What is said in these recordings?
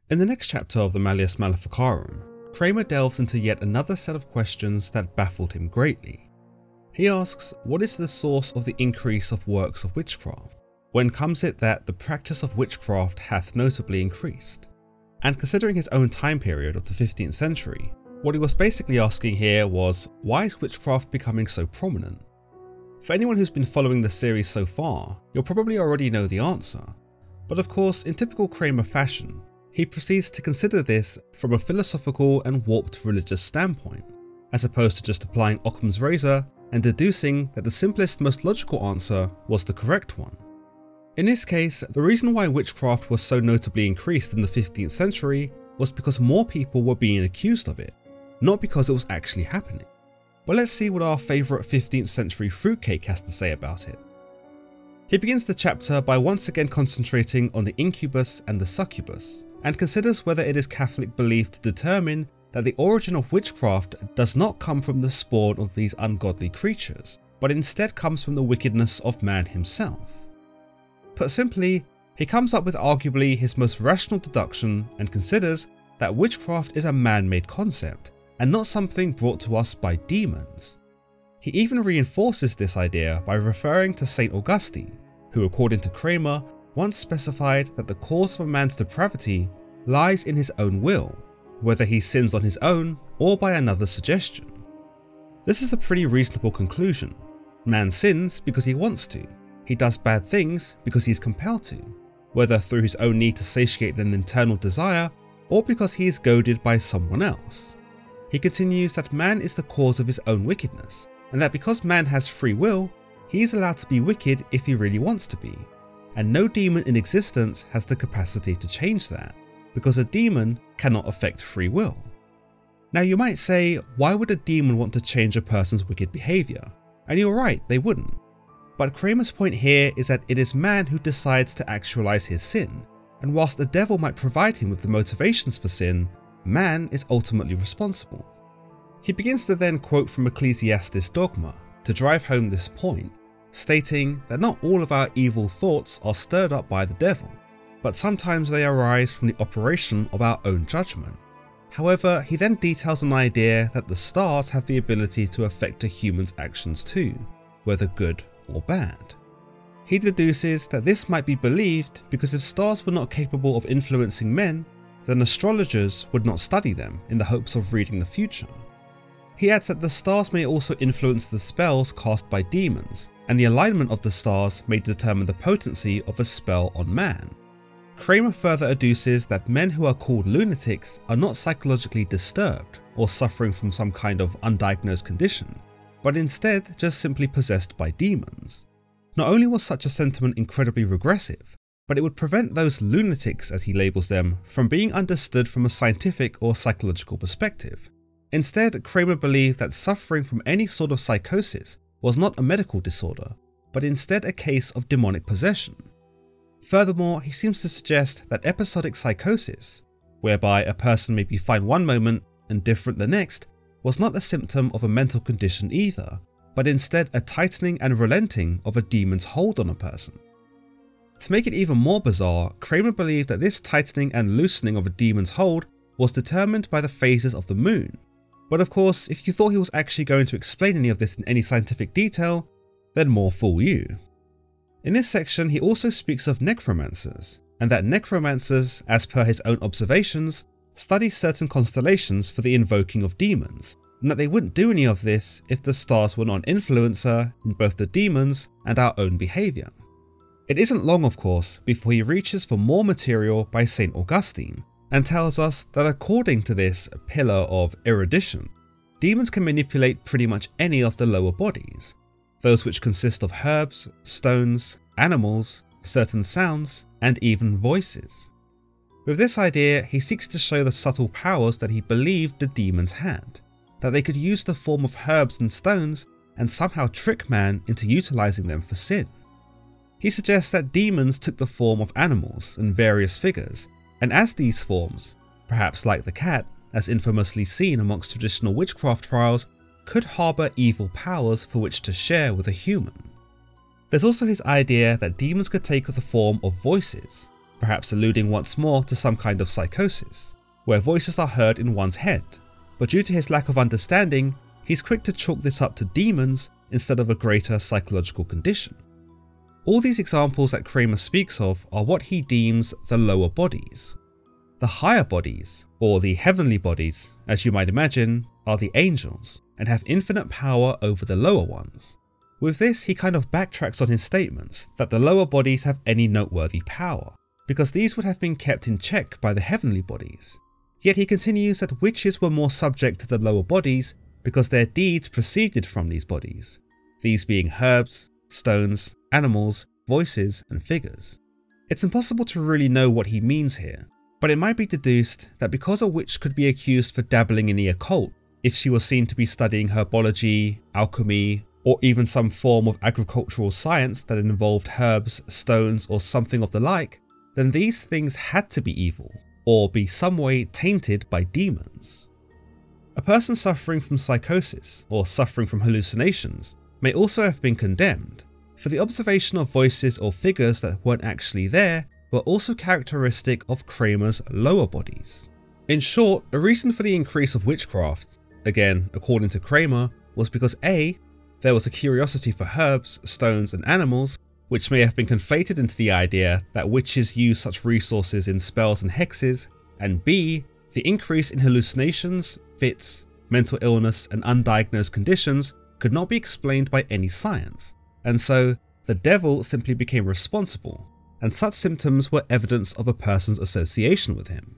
In the next chapter of the Malleus Maleficarum, Kramer delves into yet another set of questions that baffled him greatly. He asks, what is the source of the increase of works of witchcraft? When comes it that the practice of witchcraft hath notably increased? And considering his own time period of the 15th century, what he was basically asking here was, why is witchcraft becoming so prominent? For anyone who's been following the series so far, you'll probably already know the answer. But of course, in typical Kramer fashion, he proceeds to consider this from a philosophical and warped religious standpoint, as opposed to just applying Occam's razor and deducing that the simplest, most logical answer was the correct one. In this case, the reason why witchcraft was so notably increased in the 15th century was because more people were being accused of it, not because it was actually happening. But let's see what our favourite 15th century fruitcake has to say about it. He begins the chapter by once again concentrating on the incubus and the succubus, and considers whether it is Catholic belief to determine that the origin of witchcraft does not come from the spawn of these ungodly creatures, but instead comes from the wickedness of man himself. Put simply, he comes up with arguably his most rational deduction and considers that witchcraft is a man-made concept and not something brought to us by demons. He even reinforces this idea by referring to St. Augustine, who according to Kramer once specified that the cause of a man's depravity lies in his own will, whether he sins on his own or by another's suggestion. This is a pretty reasonable conclusion. Man sins because he wants to. He does bad things because he is compelled to, whether through his own need to satiate an internal desire or because he is goaded by someone else. He continues that man is the cause of his own wickedness, and that because man has free will, he is allowed to be wicked if he really wants to be, and no demon in existence has the capacity to change that, because a demon cannot affect free will. Now you might say, why would a demon want to change a person's wicked behaviour? And you're right, they wouldn't. But Kramer's point here is that it is man who decides to actualise his sin, and whilst the devil might provide him with the motivations for sin, man is ultimately responsible. He begins to then quote from Ecclesiastes dogma to drive home this point, stating that not all of our evil thoughts are stirred up by the devil, but sometimes they arise from the operation of our own judgment. However, he then details an idea that the stars have the ability to affect a human's actions too, whether good or bad. He deduces that this might be believed because if stars were not capable of influencing men, then astrologers would not study them in the hopes of reading the future. He adds that the stars may also influence the spells cast by demons, and the alignment of the stars may determine the potency of a spell on man. Kramer further adduces that men who are called lunatics are not psychologically disturbed or suffering from some kind of undiagnosed condition, but instead just simply possessed by demons. Not only was such a sentiment incredibly regressive, but it would prevent those lunatics, as he labels them, from being understood from a scientific or psychological perspective. Instead, Kramer believed that suffering from any sort of psychosis was not a medical disorder, but instead a case of demonic possession. Furthermore, he seems to suggest that episodic psychosis, whereby a person may be fine one moment and different the next, was not a symptom of a mental condition either, but instead a tightening and relenting of a demon's hold on a person. To make it even more bizarre, Kramer believed that this tightening and loosening of a demon's hold was determined by the phases of the moon. But of course, if you thought he was actually going to explain any of this in any scientific detail, then more fool you. In this section, he also speaks of necromancers, and that necromancers, as per his own observations, study certain constellations for the invoking of demons, and that they wouldn't do any of this if the stars were not an influencer in both the demons and our own behaviour. It isn't long, of course, before he reaches for more material by St. Augustine, and tells us that according to this pillar of erudition, demons can manipulate pretty much any of the lower bodies, those which consist of herbs, stones, animals, certain sounds, and even voices. With this idea, he seeks to show the subtle powers that he believed the demons had, that they could use the form of herbs and stones and somehow trick man into utilising them for sin. He suggests that demons took the form of animals and various figures, and as these forms, perhaps like the cat, as infamously seen amongst traditional witchcraft trials, could harbour evil powers for which to share with a human. There's also his idea that demons could take the form of voices, perhaps alluding once more to some kind of psychosis, where voices are heard in one's head, but due to his lack of understanding, he's quick to chalk this up to demons instead of a greater psychological condition. All these examples that Kramer speaks of are what he deems the lower bodies. The higher bodies, or the heavenly bodies, as you might imagine, are the angels, and have infinite power over the lower ones. With this, he kind of backtracks on his statements that the lower bodies have any noteworthy power, because these would have been kept in check by the heavenly bodies. Yet he continues that witches were more subject to the lower bodies because their deeds proceeded from these bodies, these being herbs, stones, animals, voices, and figures. It's impossible to really know what he means here, but it might be deduced that because a witch could be accused for dabbling in the occult if she was seen to be studying herbology, alchemy, or even some form of agricultural science that involved herbs, stones, or something of the like, then these things had to be evil, or be some way tainted by demons. A person suffering from psychosis, or suffering from hallucinations, may also have been condemned, for the observation of voices or figures that weren't actually there were also characteristic of Kramer's lower bodies. In short, a reason for the increase of witchcraft, again according to Kramer, was because A, there was a curiosity for herbs, stones, and animals, which may have been conflated into the idea that witches use such resources in spells and hexes, and B, the increase in hallucinations, fits, mental illness, and undiagnosed conditions could not be explained by any science, and so the devil simply became responsible, and such symptoms were evidence of a person's association with him.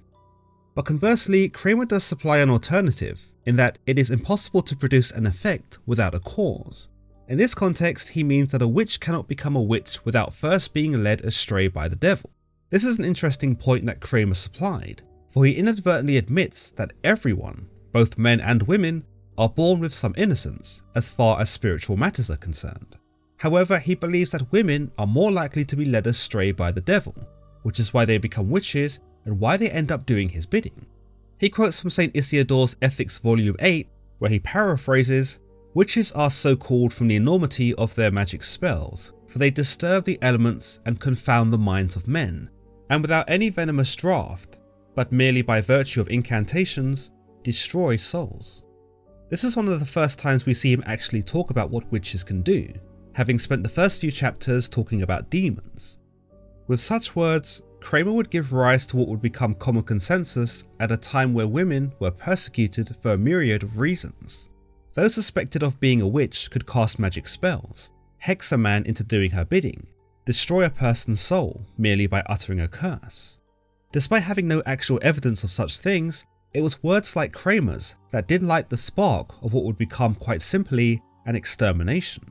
But conversely, Kramer does supply an alternative, in that it is impossible to produce an effect without a cause. In this context, he means that a witch cannot become a witch without first being led astray by the devil. This is an interesting point that Kramer supplied, for he inadvertently admits that everyone, both men and women, are born with some innocence as far as spiritual matters are concerned. However, he believes that women are more likely to be led astray by the devil, which is why they become witches and why they end up doing his bidding. He quotes from St. Isidore's Ethics Volume 8, where he paraphrases, "Witches are so called from the enormity of their magic spells, for they disturb the elements and confound the minds of men, and without any venomous draught, but merely by virtue of incantations, destroy souls." This is one of the first times we see him actually talk about what witches can do, having spent the first few chapters talking about demons. With such words, Kramer would give rise to what would become common consensus at a time where women were persecuted for a myriad of reasons. Those suspected of being a witch could cast magic spells, hex a man into doing her bidding, destroy a person's soul merely by uttering a curse. Despite having no actual evidence of such things, it was words like Kramer's that did light the spark of what would become quite simply an extermination.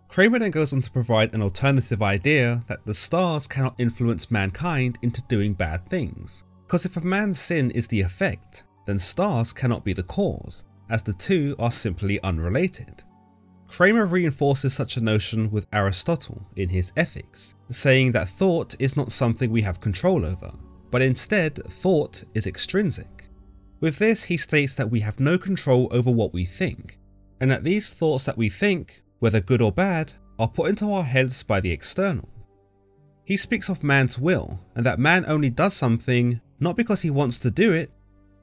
Kramer then goes on to provide an alternative idea that the stars cannot influence mankind into doing bad things, because if a man's sin is the effect, then stars cannot be the cause, as the two are simply unrelated. Kramer reinforces such a notion with Aristotle in his Ethics, saying that thought is not something we have control over, but instead thought is extrinsic. With this, he states that we have no control over what we think, and that these thoughts that we think, whether good or bad, are put into our heads by the external. He speaks of man's will, and that man only does something not because he wants to do it,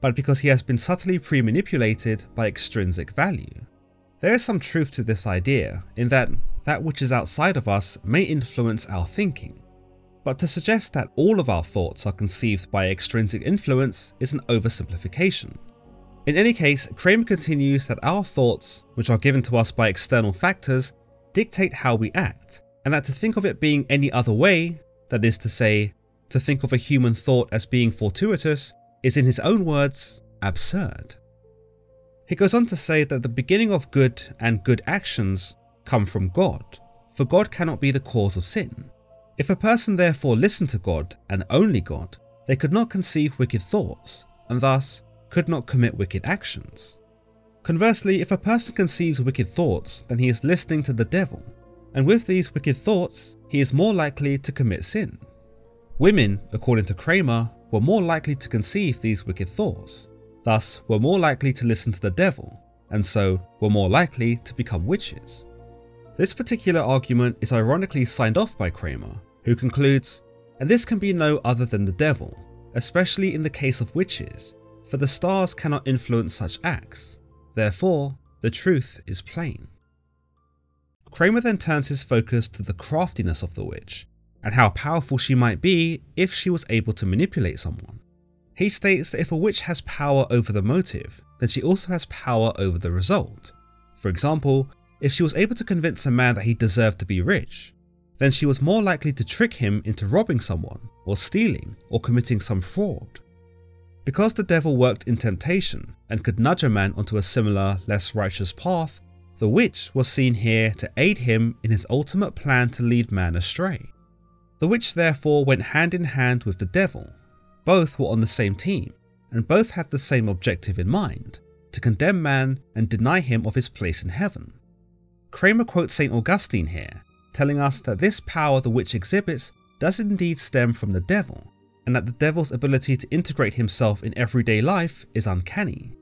but because he has been subtly pre-manipulated by extrinsic value. There is some truth to this idea, in that that which is outside of us may influence our thinking, but to suggest that all of our thoughts are conceived by extrinsic influence is an oversimplification. In any case, Kramer continues that our thoughts, which are given to us by external factors, dictate how we act, and that to think of it being any other way, that is to say, to think of a human thought as being fortuitous, is in his own words, absurd. He goes on to say that the beginning of good and good actions come from God, for God cannot be the cause of sin. If a person therefore listened to God and only God, they could not conceive wicked thoughts, and thus could not commit wicked actions. Conversely, if a person conceives wicked thoughts, then he is listening to the devil, and with these wicked thoughts, he is more likely to commit sin. Women, according to Kramer, were more likely to conceive these wicked thoughts, thus were more likely to listen to the devil, and so were more likely to become witches. This particular argument is ironically signed off by Kramer, who concludes, and this can be no other than the devil, especially in the case of witches, for the stars cannot influence such acts. Therefore, the truth is plain. Kramer then turns his focus to the craftiness of the witch, and how powerful she might be if she was able to manipulate someone. He states that if a witch has power over the motive, then she also has power over the result. For example, if she was able to convince a man that he deserved to be rich, then she was more likely to trick him into robbing someone, or stealing, or committing some fraud. Because the devil worked in temptation and could nudge a man onto a similar, less righteous path, the witch was seen here to aid him in his ultimate plan to lead man astray. The witch therefore went hand in hand with the devil. Both were on the same team, and both had the same objective in mind, to condemn man and deny him of his place in heaven. Kramer quotes St. Augustine here, telling us that this power the witch exhibits does indeed stem from the devil, and that the devil's ability to integrate himself in everyday life is uncanny.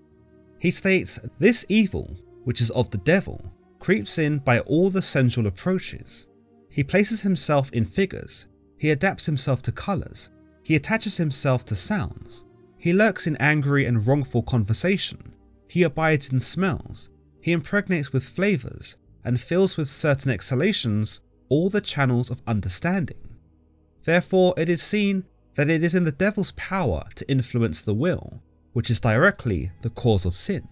He states, this evil, which is of the devil, creeps in by all the sensual approaches. He places himself in figures, he adapts himself to colours, he attaches himself to sounds, he lurks in angry and wrongful conversation, he abides in smells, he impregnates with flavours, and fills with certain exhalations all the channels of understanding. Therefore it is seen that it is in the devil's power to influence the will, which is directly the cause of sin.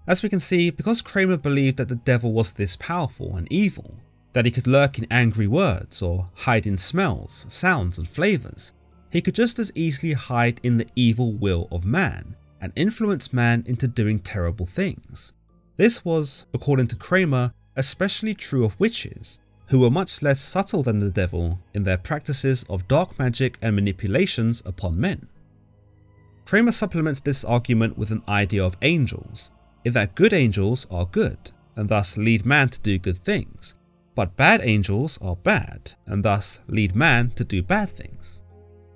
As we can see, because Kramer believed that the devil was this powerful and evil, that he could lurk in angry words or hide in smells, sounds and flavours, he could just as easily hide in the evil will of man and influence man into doing terrible things. This was, according to Kramer, especially true of witches, who were much less subtle than the devil in their practices of dark magic and manipulations upon men. Kramer supplements this argument with an idea of angels, in that good angels are good, and thus lead man to do good things, but bad angels are bad, and thus lead man to do bad things.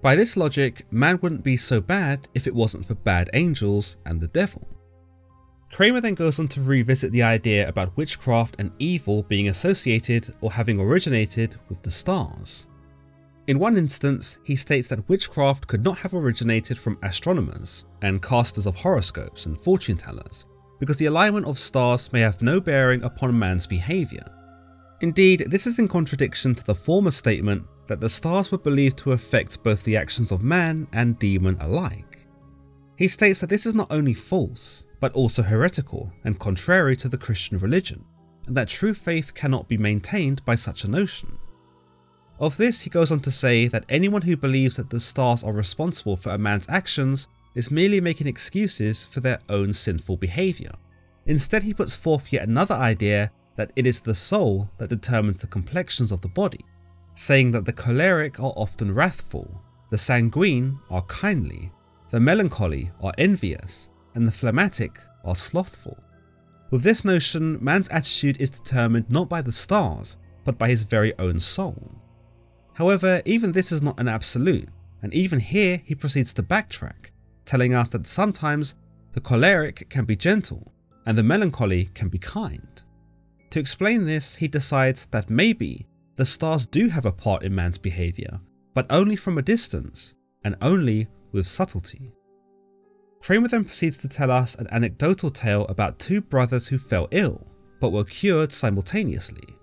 By this logic, man wouldn't be so bad if it wasn't for bad angels and the devil. Kramer then goes on to revisit the idea about witchcraft and evil being associated or having originated with the stars. In one instance, he states that witchcraft could not have originated from astronomers and casters of horoscopes and fortune tellers, because the alignment of stars may have no bearing upon man's behaviour. Indeed, this is in contradiction to the former statement that the stars were believed to affect both the actions of man and demon alike. He states that this is not only false, but also heretical and contrary to the Christian religion, and that true faith cannot be maintained by such a notion. Of this, he goes on to say that anyone who believes that the stars are responsible for a man's actions is merely making excuses for their own sinful behaviour. Instead, he puts forth yet another idea that it is the soul that determines the complexions of the body, saying that the choleric are often wrathful, the sanguine are kindly, the melancholy are envious, and the phlegmatic are slothful. With this notion, man's attitude is determined not by the stars, but by his very own soul. However, even this is not an absolute, and even here he proceeds to backtrack, telling us that sometimes the choleric can be gentle, and the melancholy can be kind. To explain this, he decides that maybe the stars do have a part in man's behaviour, but only from a distance, and only with subtlety. Kramer then proceeds to tell us an anecdotal tale about two brothers who fell ill, but were cured simultaneously.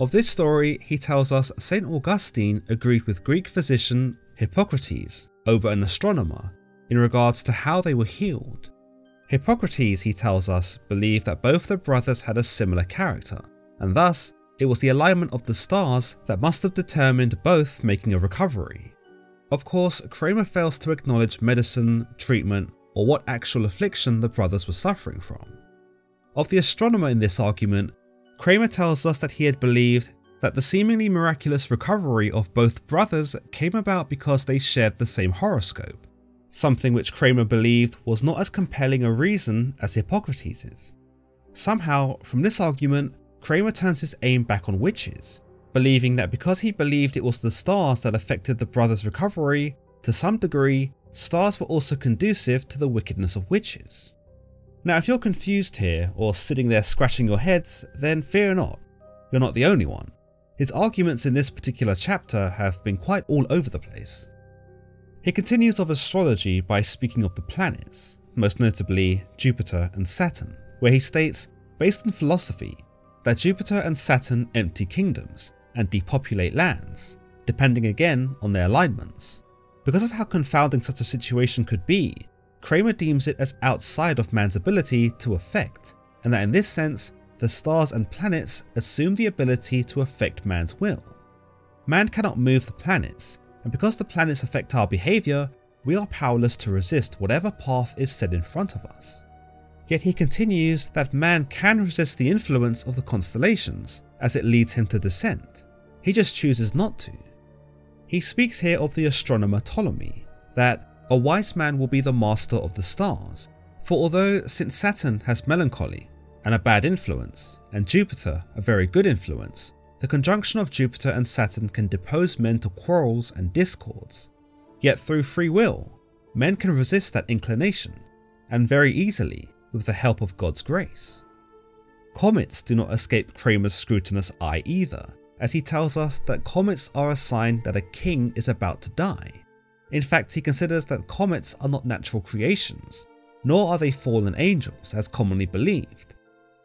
Of this story, he tells us St. Augustine agreed with Greek physician Hippocrates over an astronomer in regards to how they were healed. Hippocrates, he tells us, believed that both the brothers had a similar character, and thus it was the alignment of the stars that must have determined both making a recovery. Of course, Kramer fails to acknowledge medicine, treatment, or what actual affliction the brothers were suffering from. Of the astronomer in this argument, Kramer tells us that he had believed that the seemingly miraculous recovery of both brothers came about because they shared the same horoscope, something which Kramer believed was not as compelling a reason as Hippocrates'. Somehow, from this argument, Kramer turns his aim back on witches, believing that because he believed it was the stars that affected the brothers' recovery, to some degree, stars were also conducive to the wickedness of witches. Now, if you're confused here, or sitting there scratching your heads, then fear not, you're not the only one. his arguments in this particular chapter have been quite all over the place. He continues of astrology by speaking of the planets, most notably Jupiter and Saturn, where he states, based on philosophy, that Jupiter and Saturn empty kingdoms and depopulate lands, depending again on their alignments. Because of how confounding such a situation could be, Kramer deems it as outside of man's ability to affect, and that in this sense, the stars and planets assume the ability to affect man's will. Man cannot move the planets, and because the planets affect our behaviour, we are powerless to resist whatever path is set in front of us. Yet he continues that man can resist the influence of the constellations as it leads him to descent. He just chooses not to. He speaks here of the astronomer Ptolemy, that a wise man will be the master of the stars, for although since Saturn has melancholy and a bad influence, and Jupiter a very good influence, the conjunction of Jupiter and Saturn can depose men to quarrels and discords. Yet through free will, men can resist that inclination, and very easily with the help of God's grace. Comets do not escape Kramer's scrutinous eye either, as he tells us that comets are a sign that a king is about to die. In fact, he considers that comets are not natural creations, nor are they fallen angels as commonly believed.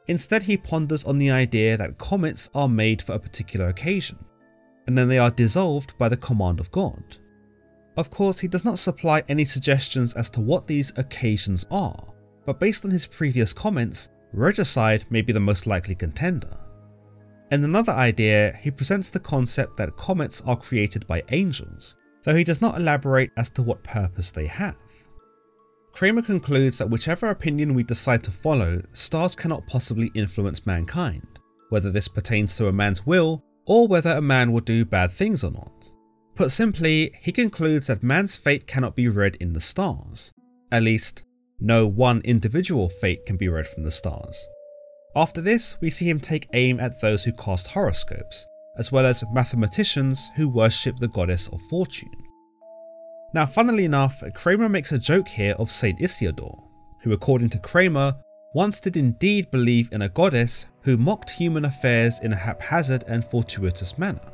Instead, he ponders on the idea that comets are made for a particular occasion, and then they are dissolved by the command of God. Of course, he does not supply any suggestions as to what these occasions are, but based on his previous comments, regicide may be the most likely contender. In another idea, he presents the concept that comets are created by angels, though he does not elaborate as to what purpose they have. Kramer concludes that whichever opinion we decide to follow, stars cannot possibly influence mankind, whether this pertains to a man's will or whether a man will do bad things or not. Put simply, he concludes that man's fate cannot be read in the stars. At least, no one individual fate can be read from the stars. After this, we see him take aim at those who cast horoscopes, as well as mathematicians who worship the goddess of fortune. Now, funnily enough, Kramer makes a joke here of Saint Isidore, who according to Kramer, once did indeed believe in a goddess who mocked human affairs in a haphazard and fortuitous manner.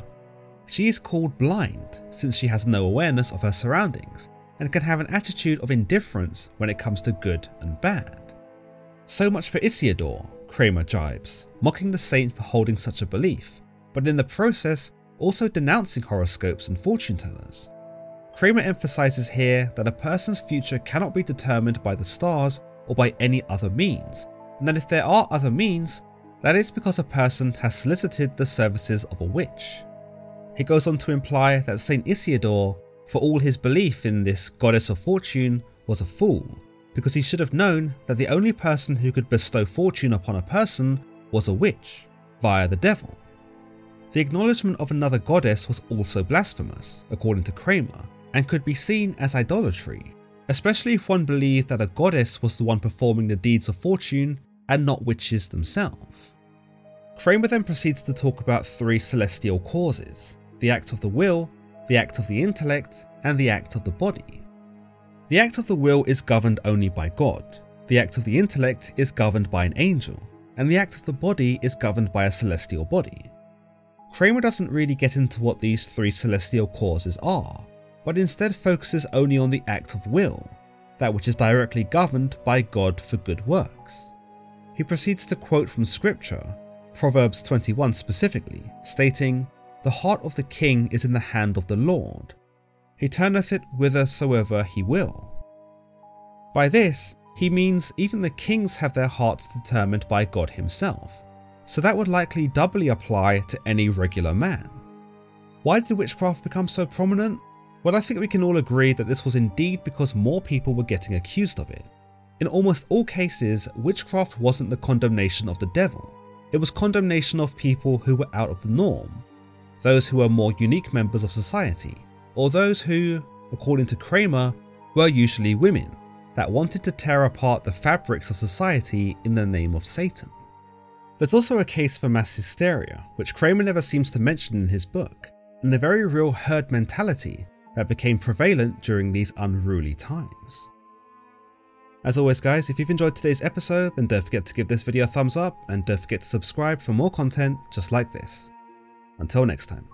She is called blind, since she has no awareness of her surroundings, and can have an attitude of indifference when it comes to good and bad. So much for Isidore, Kramer jibes, mocking the saint for holding such a belief, but in the process also denouncing horoscopes and fortune tellers. Kramer emphasizes here that a person's future cannot be determined by the stars or by any other means, and that if there are other means, that is because a person has solicited the services of a witch. He goes on to imply that Saint Isidore, for all his belief in this goddess of fortune, was a fool, because he should have known that the only person who could bestow fortune upon a person was a witch, via the devil. The acknowledgement of another goddess was also blasphemous, according to Kramer, and could be seen as idolatry, especially if one believed that a goddess was the one performing the deeds of fortune and not witches themselves. Kramer then proceeds to talk about three celestial causes: the act of the will, the act of the intellect, and the act of the body. The act of the will is governed only by God, the act of the intellect is governed by an angel, and the act of the body is governed by a celestial body. Kramer doesn't really get into what these three celestial causes are, but instead focuses only on the act of will, that which is directly governed by God for good works. He proceeds to quote from scripture, Proverbs 21 specifically, stating, "The heart of the king is in the hand of the Lord. He turneth it whithersoever he will." By this, he means even the kings have their hearts determined by God himself, so that would likely doubly apply to any regular man. Why did witchcraft become so prominent? Well, I think we can all agree that this was indeed because more people were getting accused of it. In almost all cases, witchcraft wasn't the condemnation of the devil, it was condemnation of people who were out of the norm, those who were more unique members of society, or those who, according to Kramer, were usually women that wanted to tear apart the fabrics of society in the name of Satan. There's also a case for mass hysteria, which Kramer never seems to mention in his book, and the very real herd mentality that became prevalent during these unruly times. As always guys, if you've enjoyed today's episode, then don't forget to give this video a thumbs up and don't forget to subscribe for more content just like this. Until next time.